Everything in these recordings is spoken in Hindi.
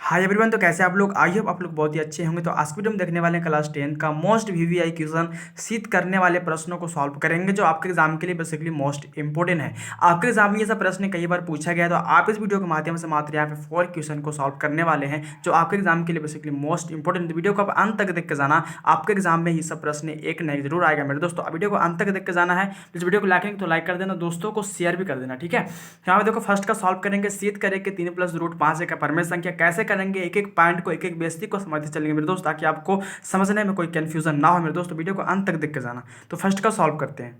हाय एवरीवन, तो कैसे आप लोग? आई होप आप लोग बहुत ही अच्छे होंगे। तो आज की वीडियो में देखने वाले हैं क्लास 10 का मोस्ट वीवीआई क्वेश्चन शीत करने वाले प्रश्नों को सॉल्व करेंगे, जो आपके एग्जाम के लिए बेसिकली मोस्ट इंपोर्टेंट है। आपके एग्जाम में ये सब प्रश्न कई बार पूछा गया है, तो आप इस वीडियो के माध्यम से मात्र यहाँ पे 4 क्वेश्चन को सॉल्व करने वाले हैं, जो आपके एग्जाम के लिए बेसिकली मोस्ट इंपोर्टेंट। वीडियो को आप अंत तक देख के जाना, आपके एग्जाम में ये सब प्रश्न एक न एक जरूर आएगा मेरे दोस्तों। वीडियो को अंत तक देख के जाना है। इस वीडियो को लाइक तो लाइक कर देना, दोस्तों को शेयर भी कर देना, ठीक है। यहाँ पे देखो फर्स्ट का सॉल्व करेंगे। शीत करेंगे 3+√5 का परमेय संख्या कैसे करेंगे, एक एक पॉइंट को एक एक बेसिक को समझते चलेंगे मेरे दोस्त, ताकि आपको समझने में कोई कंफ्यूजन ना हो मेरे दोस्त। वीडियो को अंत तक देख के जाना। तो फर्स्ट का सॉल्व करते हैं।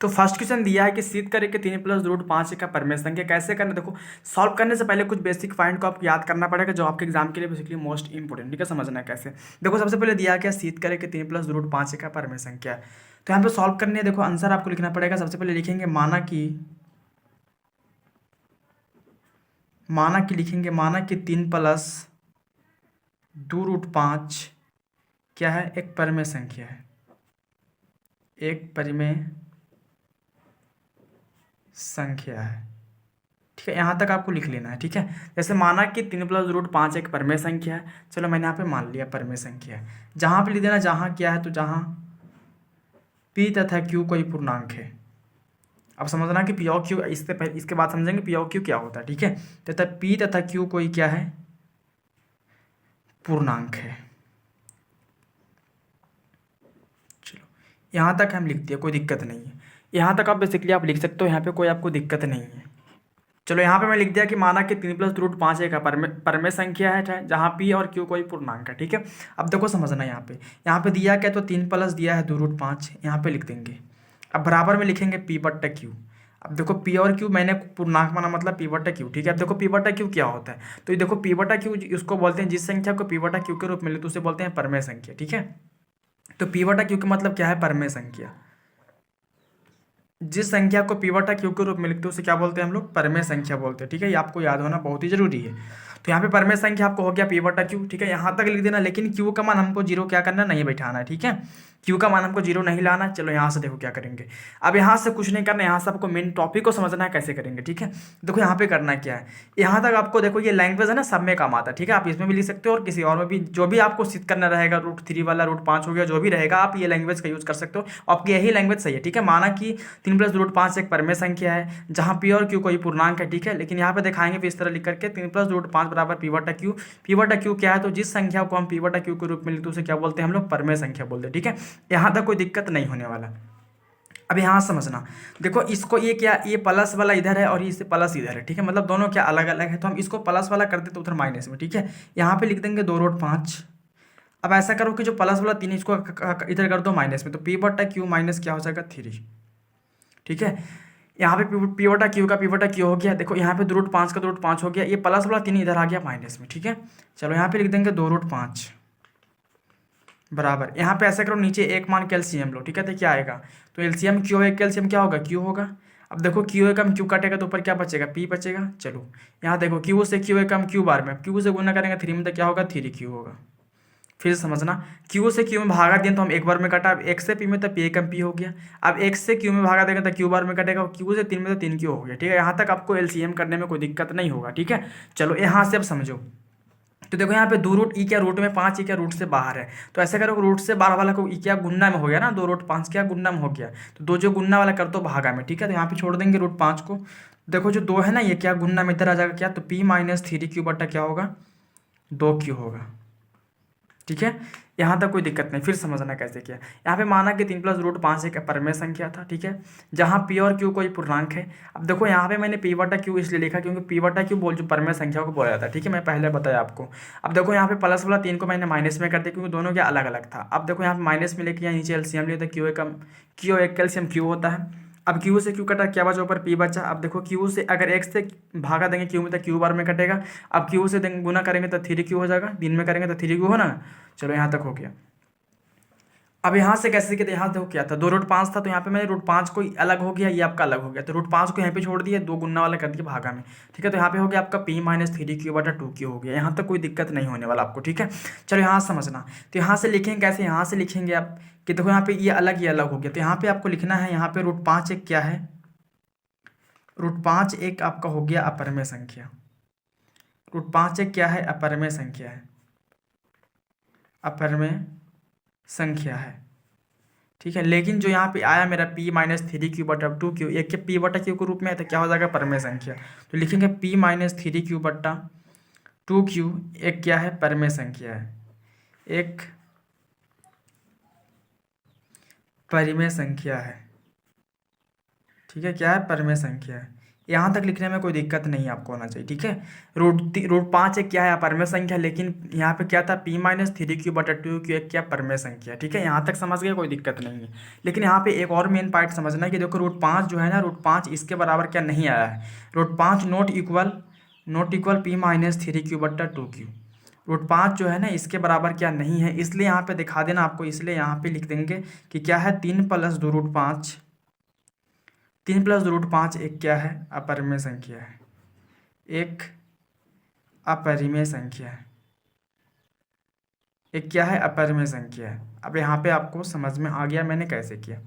तो फर्स्ट क्वेश्चन दिया है कि शीत करेंगे 3+√5 का परमेय संख्या कैसे करना। देखो सॉल्व करने से पहले कुछ बेसिक पॉइंट को आपको याद करना पड़ेगा, जो आपके एग्जाम के लिए बेसिकली मोस्ट इंपोर्टेंट, ठीक है। समझना है कैसे। देखो सबसे पहले दिया क्या, शीत करेंगे 3+√5 का परमेय संख्या। तो यहाँ पे सॉल्व करने देखो आंसर आपको लिखना पड़ेगा। सबसे पहले लिखेंगे माना कि लिखेंगे 3+2√5 क्या है, एक परिमेय संख्या है, एक परिमेय संख्या है, ठीक है। यहाँ तक आपको लिख लेना है, ठीक है। जैसे माना कि 3+√5 एक परिमेय संख्या है, चलो मैंने यहाँ पे मान लिया परिमेय संख्या है। जहाँ पे लिख देना जहाँ क्या है, तो जहाँ पी तथा क्यू कोई पूर्णांक है। अब समझना कि पी और क्यू, इसके बाद समझेंगे पी और क्यू क्या होता है, ठीक है। तथा पी तथा क्यू कोई क्या है, पूर्णांक है। चलो यहाँ तक हम लिख दिए, कोई दिक्कत नहीं है। यहाँ तक आप बेसिकली आप लिख सकते हो, यहाँ पे कोई आपको दिक्कत नहीं है। चलो यहाँ पे मैं लिख दिया कि माना कि 3+√5 एक परमेय संख्या है, जहाँ पी और क्यू कोई पूर्णांक है, ठीक है। अब देखो समझना, यहाँ पे दिया क्या, तो 3 प्लस दिया है 2√5, यहाँ पे लिख देंगे। अब बराबर में लिखेंगे P/Q। अब देखो पी और क्यू मैंने पूर्णांक माना, मतलब P/Q, ठीक है। अब देखो P/Q क्या होता है, तो ये देखो P/Q उसको बोलते हैं, जिस संख्या को P/Q के रूप में ले तो उसे बोलते हैं परमेय संख्या, ठीक है। तो P/Q का मतलब क्या है, परमेय संख्या। जिस संख्या को P/Q के रूप में लिखते हैं उसे क्या बोलते हैं हम लोग, परमेय संख्या बोलते हैं, ठीक है। ये आपको याद होना बहुत ही जरूरी है। तो यहाँ पे परमेय संख्या आपको हो गया P/Q, ठीक है। यहाँ तक लिख देना, लेकिन Q का मान हमको 0 क्या करना, नहीं बैठाना है, ठीक है। Q का मान हमको 0 नहीं लाना। चलो यहाँ से देखो क्या करेंगे। अब यहाँ से कुछ नहीं करना, यहाँ से आपको मेन टॉपिक को समझना है कैसे करेंगे, ठीक है। देखो यहाँ पे करना क्या है, यहाँ तक आपको देखो ये लैंग्वेज है ना, सब में काम आता है, ठीक है। आप इसमें भी लिख सकते हो और किसी और में भी, जो भी आपको सिद्ध करना रहेगा, √3 वाला, √5 हो गया, जो भी रहेगा आप ये लैंग्वेज का यूज कर सकते हो। आपकी यही लैंग्वेज सही है, ठीक है। माना कि 3+√5 एक परमेय संख्या है, जहाँ पी और क्यू कोई पूर्णांक है, ठीक है। लेकिन यहाँ पे दिखाएंगे भी इस तरह लिख करके 3+√5 बराबर P/Q। P/Q क्या है, तो जिस संख्या को हम P/Q के रूप में लिखते हैं उसे क्या बोलते हैं हम लोग, परमेय संख्या बोलते हैं, ठीक है। यहाँ तक कोई दिक्कत नहीं होने वाला। अब यहाँ समझना, देखो इसको ये क्या, ये प्लस वाला इधर है और ये प्लस इधर है, ठीक है। मतलब दोनों क्या अलग अलग है, तो हम इसको प्लस वाला करते तो उधर माइनस में, ठीक है। यहाँ पे लिख देंगे 2√5। अब ऐसा करो कि जो प्लस वाला 3 इसको इधर कर दो माइनस में, तो P/Q माइनस क्या हो जाएगा, 3, ठीक है। यहाँ पे P/Q का P/Q हो गया। देखो यहाँ पे 2√5 का 2√5 हो गया, ये प्लस वाला 3 इधर आ गया माइनस में, ठीक है। चलो यहाँ पे लिख देंगे 2√5 बराबर, यहाँ पे ऐसा करो नीचे एक मान के एलसीएम लो, ठीक है। तो क्या आएगा, तो एलसीएम क्यू है, एलसीएम क्या होगा, क्यू होगा। अब देखो क्यू है कम क्यू काटेगा तो ऊपर क्या बचेगा, पी बचेगा। चलो यहाँ देखो क्यू से क्यू है कम क्यू बार में, क्यू से गुना करेंगे 3 में, तो क्या होगा, 3Q होगा। फिर समझना, क्यू से क्यू में भागा दिया तो हम एक बार में कटा। अब एक से पी में तो पी कम पी हो गया। अब एक से क्यू में भागा देंगे तो क्यू बार में कटेगा, क्यू से 3 में तो 3Q हो गया, ठीक है। यहाँ तक आपको एलसीएम करने में कोई दिक्कत नहीं होगा, ठीक है। चलो यहाँ से अब समझो। तो देखो यहाँ पे 2 ई क्या रूट में 5 ई क्या रूट से बाहर है, तो ऐसे करो रूट से बाहर वाला को ई क्या गुन्ना में हो गया ना, 2√5 क्या गुन्ना में हो गया, तो दो जो गुन्ना वाला कर दो भागा में, ठीक है। तो यहाँ पे छोड़ देंगे √5 को। देखो जो 2 है ना, ये क्या गुन्ना में इधर आ जाएगा क्या, तो P-3Q/, क्या होगा, 2Q होगा, ठीक है। यहाँ तक कोई दिक्कत नहीं। फिर समझना कैसे किया। यहाँ पे माना कि 3+√5 एक परमेय संख्या था, ठीक है, जहाँ पी और क्यू कोई पूर्णांक है। अब देखो यहाँ पे मैंने P/Q इसलिए लिखा क्योंकि P/Q बोल जो परमेय संख्या को बोला जाता है, ठीक है। मैं पहले बताया आपको। अब देखो यहाँ पे प्लस वाला 3 को मैंने माइनस में कर दिया क्योंकि दोनों क्या अलग अलग था। अब देखो यहाँ पे माइनस में लेके यहाँ नीचे एलसीएम लिया, तो क्यू एक एलसीएम क्यू होता है। अब क्यू से क्यू कटा, क्या बचा ऊपर पी बचा। अब देखो क्यू से अगर एक्स से भागा देंगे क्यू में तो क्यू बार में कटेगा। अब क्यू से देंगे गुना करेंगे तो 3Q हो जाएगा, दिन में करेंगे तो 3Q हो ना। चलो यहाँ तक हो गया। अब यहाँ से कैसे किया, यहाँ देखो क्या था, 2√5 था, तो यहाँ पे मैंने √5 को अलग हो गया, ये आपका अलग हो गया, तो √5 को यहाँ पे छोड़ दिया, 2 गुना वाला कर दिया भागा में, ठीक है। तो यहाँ पे हो गया आपका P-3Q/2Q हो गया। यहाँ तक कोई दिक्कत नहीं होने वाला आपको, ठीक है। चलो यहाँ समझना, तो यहाँ से लिखेंगे कैसे, यहाँ से लिखेंगे आप कि देखो यहाँ पे ये अलग हो गया, तो यहाँ पे आपको लिखना है, यहाँ पे √5 एक क्या है, √5 एक आपका हो गया अपरमेय संख्या, √5 एक क्या है, अपरिमेय संख्या है, अपरिमेय संख्या है, ठीक है। लेकिन जो यहाँ पे आया मेरा p-3q/2q, एक के p/q के रूप में है तो क्या हो जाएगा, परिमेय संख्या। तो लिखेंगे p-3q/2q एक क्या है, परिमेय संख्या है, एक परिमेय संख्या है, ठीक है। क्या है, परिमेय संख्या है। यहाँ तक लिखने में कोई दिक्कत नहीं आपको होना चाहिए, ठीक है। √5 एक क्या है, अपरिमेय संख्या, लेकिन यहाँ पे क्या था, p-3q/2q एक क्या, परिमेय संख्या, ठीक है। यहाँ तक समझ गए, कोई दिक्कत नहीं है। लेकिन यहाँ पे एक और मेन पॉइंट समझना है कि देखो √5 जो है ना, √5 इसके बराबर क्या नहीं आया है, √5 नॉट इक्वल p-3q/2q। √5 जो है ना इसके बराबर क्या नहीं है, इसलिए यहाँ पे दिखा देना आपको, इसलिए यहाँ पे लिख देंगे कि क्या है, 3 + 2 √5, 3 + 2 √5 एक क्या है, अपरिमेय संख्या है, एक अपरिमेय संख्या है, एक क्या है, अपरिमेय संख्या है। अब यहाँ पे आपको समझ में आ गया मैंने कैसे किया,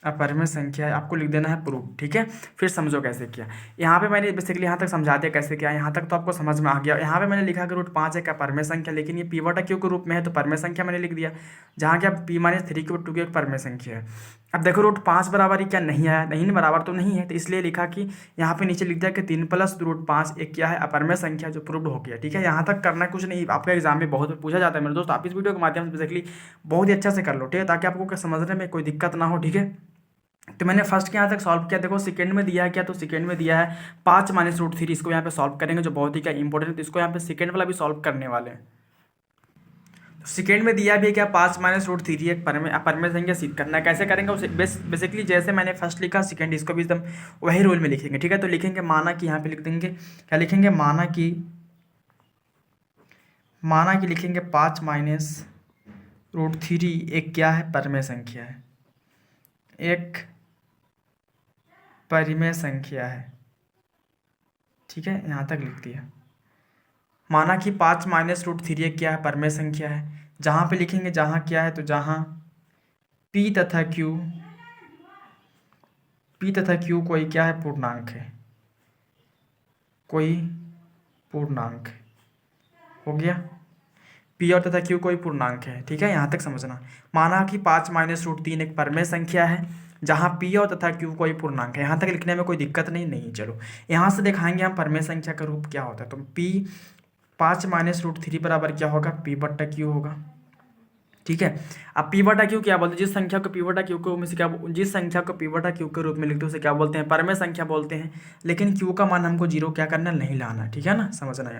अपरिमेय संख्या है, आपको लिख देना है प्रूफ, ठीक है। फिर समझो कैसे किया। यहाँ पे मैंने बेसिकली यहाँ तक समझा दिया कैसे किया, यहाँ तक तो आपको समझ में आ गया। यहाँ पे मैंने लिखा कि √5 एक अपरिमेय संख्या, लेकिन ये p/q के रूप में है तो परिमेय संख्या मैंने लिख दिया, जहाँ क्या p-3q/2q एक परिमेय संख्या है। अब देखो √5 बराबर ही क्या नहीं आया, नहीं बराबर तो नहीं है, तो इसलिए लिखा कि यहाँ पे नीचे लिख दिया कि 3 + √5 एक क्या है, अपरिमेय संख्या, जो प्रूव्ड हो गया, ठीक है। यहाँ तक करना कुछ नहीं, आपका एग्जाम में बहुत पूछा जाता है मेरे दोस्त। आप इस वीडियो के माध्यम से बेसिकली बहुत ही अच्छा से कर लो, ठीक है, ताकि आपको समझने में कोई दिक्कत ना हो, ठीक है। तो मैंने फर्स्ट के यहाँ तक सॉल्व किया, देखो सेकंड में दिया है क्या, तो सेकंड में दिया है 5 - √3, इसको यहाँ पे सॉल्व करेंगे, जो बहुत ही क्या इंपॉर्टेंट है, तो इसको यहाँ पे सेकंड वाला भी सॉल्व करने वाले हैं। तो सेकंड में दिया भी है क्या, 5 - √3 एक अपरिमेय संख्या सिद्ध करना है। कैसे करेंगे उसे, बेसिकली जैसे मैंने फर्स्ट लिखा, सेकंड इसको भी एकदम वही रूल में लिखेंगे, ठीक है। तो लिखेंगे माना कि, यहाँ पे लिख देंगे क्या, लिखेंगे माना कि लिखेंगे 5 - √3 एक क्या है, परिमेय संख्या है, एक परिमेय संख्या है, ठीक है। यहाँ तक लिख दिया। माना कि 5 - √3 एक क्या है, परिमेय संख्या है। जहाँ पे लिखेंगे, जहाँ क्या है, तो जहाँ p तथा q कोई क्या है, पूर्णांक है, कोई पूर्णांक हो गया। p और तथा q कोई पूर्णांक है, ठीक है। यहाँ तक समझना। माना कि 5 - √3 एक परिमेय संख्या है, जहाँ p और तथा q कोई पूर्णांक है। यहाँ तक लिखने में कोई दिक्कत नहीं। चलो यहाँ से दिखाएंगे हम परिमेय संख्या का रूप क्या होता है। तो 5 - √3 बराबर क्या होगा, p/q होगा, ठीक है। अब p/q क्या बोलते हैं, जिस संख्या को p/q को में से क्या, जिस संख्या को p/q के रूप में लिखते हैं उसे क्या बोलते हैं, परिमेय संख्या बोलते हैं। लेकिन q का मान हमको 0 क्या करना, नहीं लाना, ठीक है ना, समझना।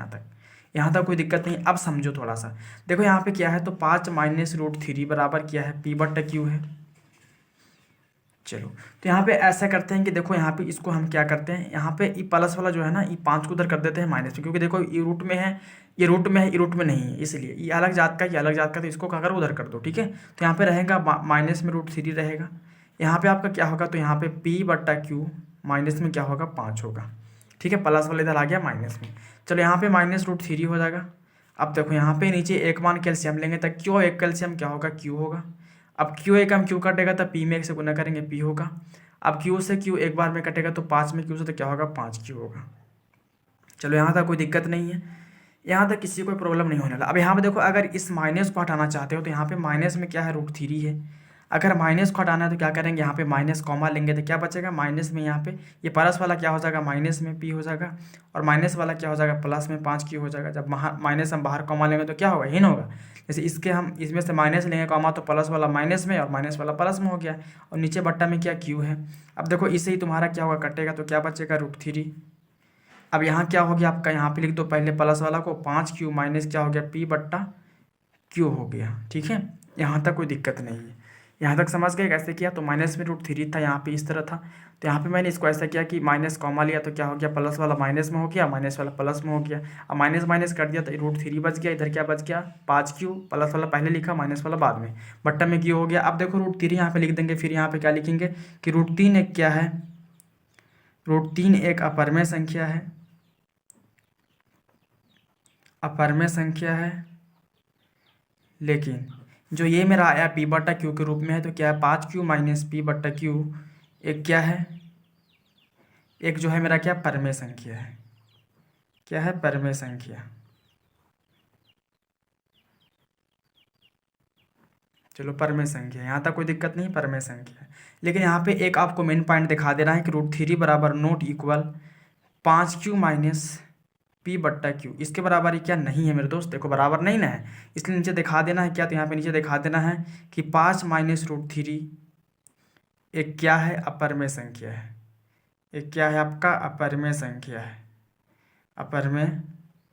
यहाँ तक कोई दिक्कत नहीं। अब समझो थोड़ा सा, देखो यहाँ पे क्या है, तो 5 - √3 बराबर क्या है, p/q है। चलो तो यहाँ पे ऐसा करते हैं कि देखो यहाँ पे इसको हम क्या करते हैं, यहाँ पे ई प्लस वाला जो है ना, ई 5 को उधर कर देते हैं माइनस में, क्योंकि देखो ये रूट में है, ये रूट में है, ये रूट में नहीं है, इसलिए ये अलग जात का, ये अलग जात का, तो इसको क्या करो, उधर कर दो, ठीक है। तो यहाँ पे रहेगा माइनस में √3 रहेगा। यहाँ पे आपका क्या होगा, तो यहाँ पे p/q माइनस में क्या होगा, 5 होगा, ठीक है। प्लस वाला इधर आ गया माइनस में। चलो यहाँ पे -√3 हो जाएगा। अब देखो यहाँ पे नीचे एक मान कैल्शियम लेंगे, तो क्यों एक कैल्शियम क्या होगा, q होगा। अब q एक हम q कटेगा तो p में 1 से गुना करेंगे, p होगा। अब q से q एक बार में कटेगा तो 5 में q से तो क्या होगा, 5q होगा। चलो यहाँ तक कोई दिक्कत नहीं है, यहाँ तक किसी को कोई प्रॉब्लम नहीं होने वाला। अब यहाँ पे देखो, अगर इस माइनस को हटाना चाहते हो तो यहाँ पे माइनस में क्या है, √3 है। अगर माइनस को हटाना है तो क्या करेंगे, यहाँ पे माइनस कॉमा लेंगे, तो क्या बचेगा, माइनस में यहाँ पे ये प्लस वाला क्या हो जाएगा, माइनस में p हो जाएगा, और माइनस वाला क्या हो जाएगा, प्लस में 5q हो जाएगा। जब माइनस हम बाहर कॉमा लेंगे तो क्या होगा, हीन होगा। जैसे इसके हम इसमें से माइनस लेंगे कॉमा, तो प्लस वाला माइनस में और माइनस वाला प्लस में हो गया, और नीचे बट्टा में क्या, q है। अब देखो इससे ही तुम्हारा क्या होगा, कटेगा, तो क्या बचेगा, √3। अब यहाँ क्या हो गया आपका, यहाँ पे लिख दो पहले प्लस वाला को, 5q माइनस क्या हो गया, p/q हो गया, ठीक है। यहाँ तक कोई दिक्कत नहीं है। यहाँ तक समझ गए कैसे किया। तो माइनस में √3 था, यहाँ पे इस तरह था, तो यहाँ पे मैंने इसको ऐसा किया कि माइनस कॉमा लिया, तो क्या हो गया, प्लस वाला माइनस में हो गया, माइनस वाला प्लस में हो गया। अब माइनस माइनस कर दिया तो √3 बच गया, इधर क्या बच गया, 5q, प्लस वाला पहले लिखा, माइनस वाला बाद में, बट्टा में q हो गया। अब देखो √3 यहाँ पे लिख देंगे, फिर यहाँ पे क्या लिखेंगे कि √3 एक क्या है, √3 एक अपरिमेय संख्या है, अपरिमेय संख्या है। लेकिन जो ये मेरा आया p/q के रूप में है, तो क्या है, 5q माइनस p/q एक क्या है, एक जो है मेरा क्या, परिमेय संख्या है, क्या है, परमेय संख्या। चलो परमेय संख्या, यहाँ तक कोई दिक्कत नहीं, परमेय संख्या है। लेकिन यहाँ पे एक आपको मेन पॉइंट दिखा देना है कि √3 बराबर not equal 5Q minus P बट्टा Q, इसके बराबर ही क्या नहीं है मेरे दोस्त, देखो बराबर नहीं ना है, इसलिए नीचे दिखा देना है क्या, तो यहाँ पे नीचे दिखा देना है कि 5 माइनस √3 एक क्या है, अपरमेय संख्या है। एक क्या है आपका, अपरमेय संख्या है, अपरमेय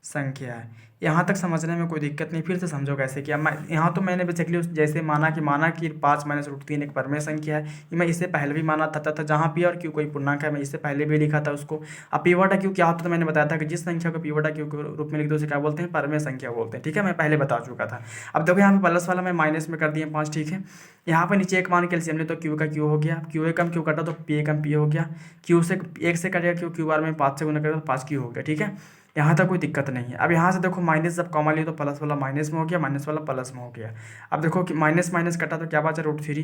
संख्या है। यहाँ तक समझने में कोई दिक्कत नहीं, फिर से समझो कैसे किया। मैं यहाँ तो मैंने बेसिकली जैसे माना कि 5 माइनस √3 एक परमेय संख्या है, ये मैं इससे पहले भी माना था जहाँ पी और क्यू कोई पूर्णांक है, मैं इससे पहले भी लिखा था उसको। अब पी बटा क्यू क्या होता है, तो मैंने बताया था कि जिस संख्या को पी बटा क्यू के रूप में लिख दो उसे क्या बोलते हैं, परमेय संख्या बोलते हैं। ठीक है, मैं पहले बता चुका था। अब देखो यहाँ पे प्लस वाला मैं माइनस में कर दिया 5, ठीक है। यहाँ पे नीचे एक मान के एलसीएम ले तो क्यू का क्यू हो गया, क्यू ए कम क्यू कटा तो पी ए कम पी हो गया, क्यू से 1 से कटेगा क्यू, क्यू बार में 5 से गुना करेगा तो 5 क्यू हो गया। ठीक है, यहाँ तक कोई दिक्कत नहीं है। अब यहाँ से देखो माइनस जब कॉमन लिया तो प्लस वाला माइनस में हो गया, माइनस वाला प्लस में हो गया। अब देखो कि माइनस माइनस कटा तो क्या बचा, √3।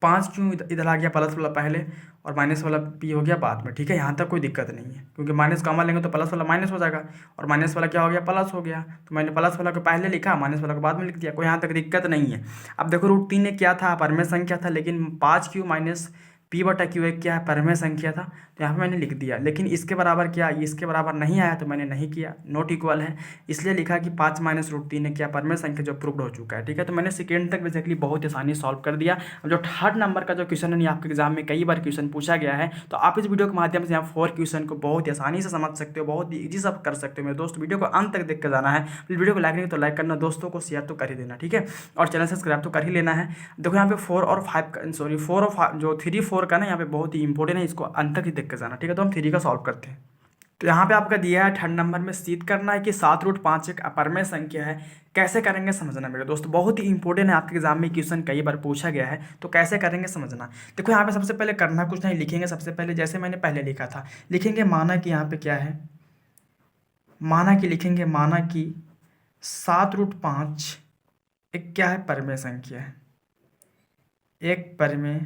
5 क्यों इधर आ गया, प्लस वाला पहले और माइनस वाला पी हो गया बाद में। ठीक है, यहाँ तक कोई दिक्कत नहीं है, क्योंकि माइनस कॉमन लेंगे तो प्लस वाला माइनस हो जाएगा और माइनस वाला क्या हो गया, प्लस हो गया। तो मैंने प्लस वाला को पहले लिखा, माइनस वाला को बाद में लिख दिया, कोई यहाँ तक दिक्कत नहीं है। अब देखो √3 ने क्या था, परमेय संख्या था, लेकिन 5Q माइनस P बटा Q एक क्या है, परमेय संख्या था, तो यहाँ पे मैंने लिख दिया। लेकिन इसके बराबर क्या, इसके बराबर नहीं आया तो मैंने नहीं किया, नॉट इक्वल है, इसलिए लिखा कि 5 माइनस √3 है क्या, परमेय संख्या, जो प्रूव्ड हो चुका है। ठीक है, तो मैंने सेकेंड तक बेसिकली बहुत आसानी सॉल्व कर दिया। अब जो थर्ड नंबर का जो क्वेश्चन है, आपके एग्जाम में कई बार क्वेश्चन पूछा गया है, तो आप इस वीडियो के माध्यम से यहाँ 4 क्वेश्चन को बहुत आसानी से समझ सकते हो, बहुत ईजी सब कर सकते हो मेरे दोस्त। वीडियो को अंत तक देख कर जाना है, वीडियो को लाइक नहीं तो लाइक करना, दोस्तों को शेयर तो कर ही देना। ठीक है, और चैनल सब्सक्राइब तो कर ही लेना है। देखो यहाँ पे 4 और 5 जो 3 4 का ना, यहाँ पे बहुत ही इंपॉर्टेंट है, इसको अंत तक ही देख कर जाना। ठीक है, तो हम 3 का सॉल्व करते हैं। तो यहाँ पे आपका दिया है थर्ड नंबर में, सिद्ध करना है कि 7√5 एक अपरमेय संख्या है। कैसे करेंगे समझना मेरे दोस्त, बहुत ही इंपॉर्टेंट है, आपके एग्जाम में क्वेश्चन कई बार पूछा गया है, तो कैसे करेंगे समझना। देखो यहाँ पे सबसे पहले करना कुछ नहीं, लिखेंगे सबसे पहले जैसे मैंने पहले लिखा था, लिखेंगे माना कि यहाँ पे क्या है, माना कि लिखेंगे, माना कि 7√5 एक क्या है, परमेय संख्या है, एक परमेय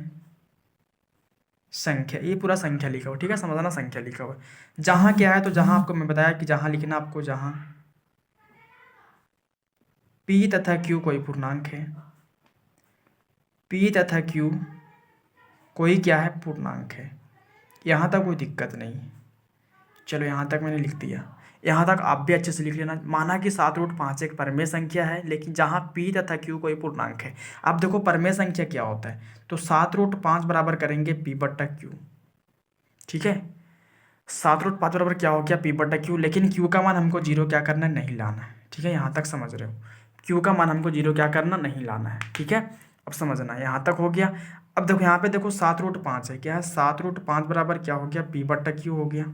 संख्या। ये पूरा संख्या लिखा हुआ, ठीक है, समझना, संख्या लिखा हुआ। जहाँ क्या है, तो जहाँ आपको मैं बताया कि जहाँ लिखना आपको, जहाँ P तथा Q कोई पूर्णांक है, P तथा Q कोई क्या है, पूर्णांक है। यहाँ तक कोई दिक्कत नहीं है। चलो यहाँ तक मैंने लिख दिया, यहाँ तक आप भी अच्छे से लिख लेना। माना कि 7√5 एक परमेय संख्या है, लेकिन जहाँ P तथा Q कोई पूर्णांक है। अब देखो परमेय संख्या क्या होता है, तो 7√5 बराबर करेंगे P बट्टा Q। ठीक है, 7√5 बराबर क्या हो गया, P बट्टा Q, लेकिन Q का मान हमको 0 क्या करना है, नहीं लाना है। ठीक है, यहाँ तक समझ रहे हो, Q का मान हमको 0 क्या करना, नहीं लाना है। ठीक है, अब समझना, यहाँ तक हो गया। अब देखो यहाँ पे देखो 7√5 है, क्या है, 7√5 बराबर क्या हो गया, P बट्टा Q हो गया।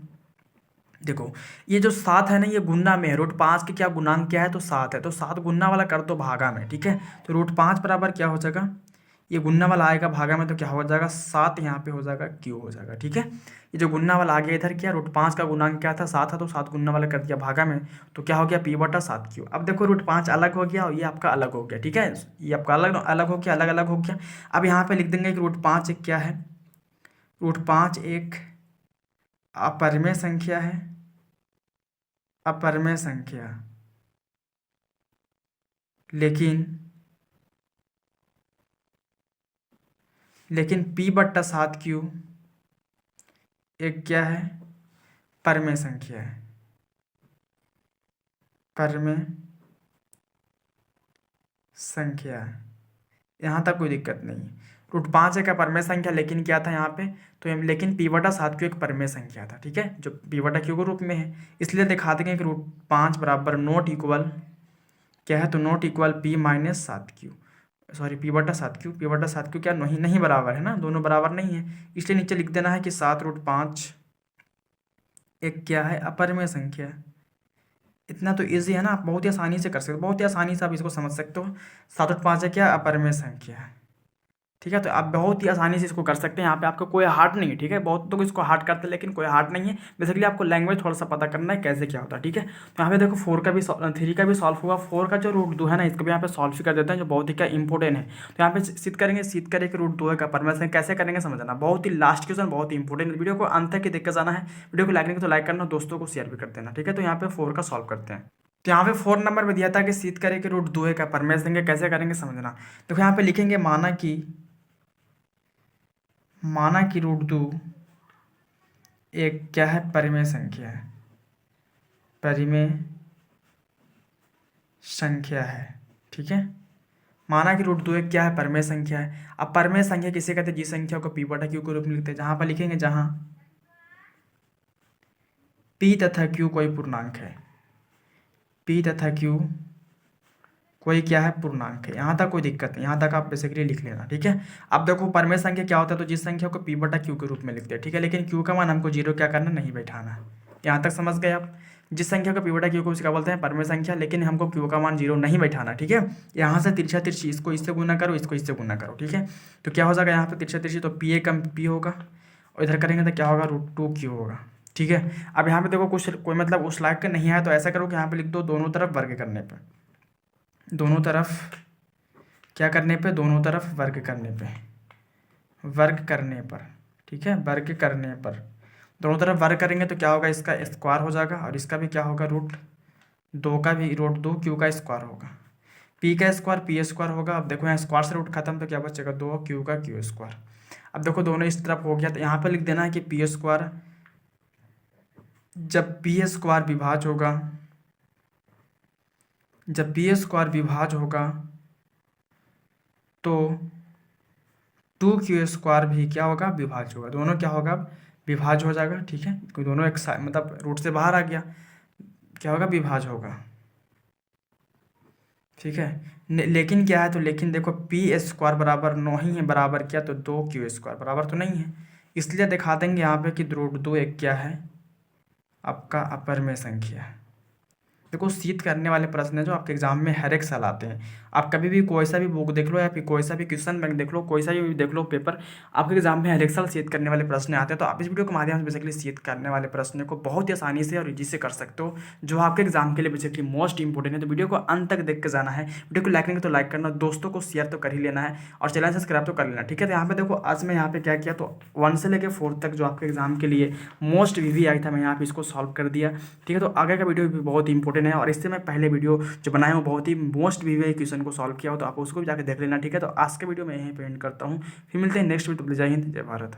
देखो ये जो 7 है ना, ये गुना में है, √5 के क्या गुणांक क्या है, तो 7 है, तो 7 गुना वाला कर दो भागा में। ठीक है, तो √5 बराबर क्या हो जाएगा, ये गुन्ना वाला आएगा भागा में, तो क्या हो जाएगा, 7 यहाँ पे हो जाएगा, Q हो जाएगा। ठीक है, ये जो गुन्ना वाला आ गया इधर, क्या √5 का गुणांक क्या था, 7 था, तो 7 गुन्ना वाला कर दिया भागा में, तो क्या हो गया, P बटा 7Q। अब देखो √5 अलग हो गया और ये आपका अलग हो गया। ठीक है, ये आपका अलग अलग हो गया, अलग अलग हो गया। अब यहाँ पे लिख देंगे कि √5 एक क्या है, √5 एक अपरमेय संख्या है, अपरमेय संख्या, लेकिन P बट्टा 7Q एक क्या है, परमेय संख्या है, परमेय संख्या है। यहाँ तक कोई दिक्कत नहीं है। √5 एक परमेय संख्या, लेकिन क्या था यहाँ पे, तो लेकिन P बटा 7Q एक परमेय संख्या था। ठीक है, जो P बटा Q के रूप में है, इसलिए दिखा देंगे कि √5 बराबर नॉट इक्वल क्या है, तो not equal P minus 7Q, sorry P बटा 7Q, P बटा 7Q क्या नहीं, नहीं बराबर है ना, दोनों बराबर नहीं है, इसलिए नीचे लिख देना है कि 7√5 एक क्या है, अपरमेय संख्या। इतना तो इजी है ना, आप बहुत ही आसानी से कर सकते हो, बहुत ही आसानी से आप इसको समझ सकते हो। 7/5 है क्या, अपरमेय संख्या है। ठीक है। तो आप बहुत ही आसानी से इसको कर सकते हैं, यहाँ पे आपको कोई हार्ड नहीं है, ठीक है। बहुत लोग इसको हार्ड करते हैं लेकिन कोई हार्ड नहीं है। बेसिकली आपको लैंग्वेज थोड़ा सा पता करना है कैसे क्या होता है, ठीक है। तो यहाँ पे देखो 4 का भी 3 का भी सॉल्व हुआ, 4 का जो रूट 2 है ना इसको भी यहाँ पे सॉल्व कर देते हैं, जो बहुत ही क्या इंपॉर्टेंट है। तो यहाँ पे सिद्ध करेंगे, सिद्ध करके रूट 2 का परमेशन कैसे करेंगे समझना, बहुत ही लास्ट क्वेश्चन, बहुत ही इंपॉर्टेंट। वीडियो को अंत तक देख के जाना है, वीडियो को लाइक करेंगे तो लाइक करना, दोस्तों को शेयर भी कर देना, ठीक है। तो यहाँ पे 4 का सॉल्व करते हैं। तो यहाँ पे 4 नंबर में दिया था कि सिद्ध करें कि रूट 2 का परमेशन कैसे करेंगे समझना। देखो यहाँ पे लिखेंगे माना कि रूट 2 एक क्या है, परिमेय संख्या है, परिमेय संख्या है, ठीक है। माना कि रूट 2 एक क्या है, परिमेय संख्या है। अब परिमेय संख्या किसे कहते हैं, जिस संख्या को पी बटा क्यू के रूप में लिखते हैं, जहां पर लिखेंगे जहां पी तथा क्यू कोई पूर्णांक है, पी तथा क्यू कोई क्या है, पूर्णांक है। यहाँ तक कोई दिक्कत नहीं, यहाँ तक आप बेसिकली लिख लेना, ठीक है। अब देखो परिमेय संख्या क्या होता है, तो जिस संख्या को पी बटा क्यू के रूप में लिखते हैं, ठीक है। लेकिन क्यू का मान हमको 0 क्या करना, नहीं बैठाना है। यहाँ तक समझ गए आप। जिस संख्या को पी बटा क्यू को क्या बोलते हैं, परिमेय संख्या, लेकिन हमको क्यू का मान 0 नहीं बैठाना, ठीक है। यहाँ से तिरछा तिरछी, इसको इससे गुना करो, इसको इससे गुना करो, ठीक है। तो क्या हो जाएगा यहाँ पे तिरछा तिरछी, तो पी ए कम पी होगा, और इधर करेंगे तो क्या होगा, रूट 2 क्यू होगा, ठीक है। अब यहाँ पे देखो कुछ कोई मतलब उस लायक का नहीं आया, तो ऐसा करो कि यहाँ पे लिख दो दोनों तरफ वर्ग करने पर, दोनों तरफ क्या करने पे, दोनों तरफ वर्ग करने पे, वर्ग करने पर, ठीक है। वर्ग करने पर दोनों तरफ वर्ग करेंगे तो क्या होगा, इसका स्क्वायर हो जाएगा, और इसका भी क्या होगा, रूट 2 का भी, रूट 2 क्यू का स्क्वायर होगा, पी का स्क्वायर पी स्क्वायर होगा। अब देखो यहाँ स्क्वायर से रूट खत्म, तो क्या बचेगा, 2 क्यू का क्यू स्क्वायर। अब देखो दोनों इस तरफ हो गया, तो यहाँ पर लिख देना है कि पी स्क्वायर, जब पी स्क्वायर विभाज्य होगा, जब पी स्क्वायर विभाज्य होगा तो 2 क्यू स्क्वायर भी क्या होगा, विभाज्य होगा। दोनों क्या होगा, विभाज्य हो जाएगा, ठीक है। क्योंकि दोनों एक मतलब रूट से बाहर आ गया, क्या होगा, विभाज्य होगा, ठीक है। लेकिन क्या है, तो लेकिन देखो पी स्क्वायर बराबर 9 ही है, बराबर क्या, तो 2 क्यू स्क्वायर बराबर तो नहीं है, इसलिए दिखा देंगे यहाँ पे कि रूट 2 एक क्या है, आपका अपरिमेय संख्या है। देखो शीत करने वाले प्रश्न है जो आपके एग्जाम में हर एक साल आते हैं। आप कभी भी कोई सा भी बुक देख लो या फिर कोई सा भी क्वेश्चन बैंक देख लो, कोई सा भी देख लो पेपर, आपके एग्जाम में हर एक साल शीत करने वाले प्रश्न आते हैं। तो आप इस वीडियो के माध्यम से बेसिकली शीत करने वाले प्रश्न को बहुत ही आसानी से और ईजी से कर सकते हो, जो आपके एग्जाम के लिए बेसिकली मोस्ट इंपॉर्टेंट है। तो वीडियो को अंत तक देख के जाना है, वीडियो को लाइक करेंगे तो लाइक करना, दोस्तों को शेयर तो कर ही लेना है, और चैनल सब्सक्राइब तो कर लेना, ठीक है। तो यहाँ पे देखो आज मैं यहाँ पे क्या किया, तो 1 से लेकर 4 तक जो आपके एग्जाम के लिए मोस्ट वीवी आई था, मैं यहाँ पे इसको सॉल्व कर दिया, ठीक है। तो आगे का वीडियो भी बहुत इंपॉर्टेंट है, और इससे मैं पहले वीडियो जो बनाया हूँ बहुत ही मोस्ट वीवी क्वेश्चन को सॉल्व किया हो, तो आप उसको भी जाकर देख लेना, ठीक है। तो आज के वीडियो में यहीं पे एंड करता हूँ, फिर मिलते हैं नेक्स्ट वीडियो। जय हिंद, जय भारत।